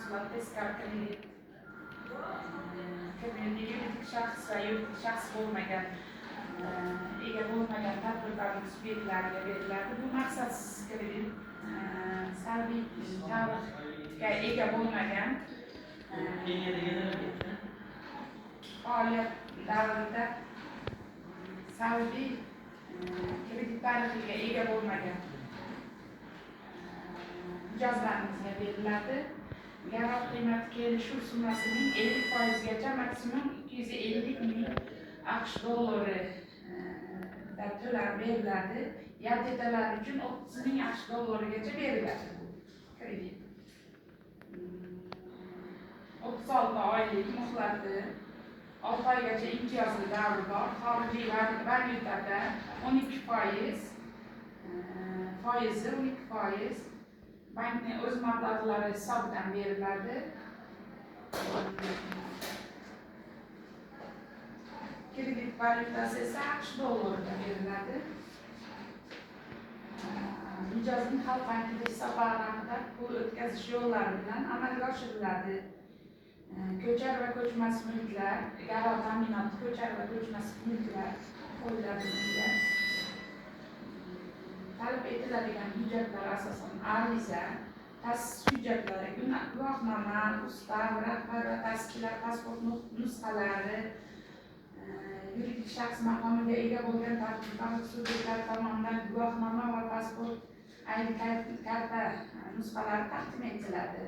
mahsulot tezkor kredit yuridik shaxs va yuridik shaxs bo'lmagan ega bo'lmagan tadbirkorlik subyektlariga beriladi. Bu maqsadsiz kredit salbiy tarixga ega bo'lmagan faoliyat davrida salbiy kredit tarixiga ega bo'lmagan mijozlarimizga beriladi. Garov qiymati kelishuv summasining 50%gacha maksimum 250 ming AQSh dollari to'lab beriladi. YTTlar uchun 30 ming AQSh dollarigacha beriladi kredit. 36 oylik muhlati, 6 oygacha imtiyozli davri bor. Xorijiy valyutada 12%, foizi 12%. Bankning o'z mablag'lari hisobidan beriladi. Kredit valyutasi esa AQSh dollarida beriladi. Mijozning xalq bankida hisoblanadi, pul o'tkazish yo'llari bilan amalga oshiriladi. Ko'char va ko'chmas mulklar, garov ta'minoti ko'char va ko'chmas mulklar qo'yiladi. Talab etiladigan hujjatlar asosan ariza, ta'sis hujjatlari, guvohnoma, ustav, rahbar va ta'sischilar pasport nusxalari, yuridik shaxs maqomiga ega bo'lgan tadbirkorlik subyektlar tomonidan guvohnoma va pasport ID karta nusxalari taqdim etiladi.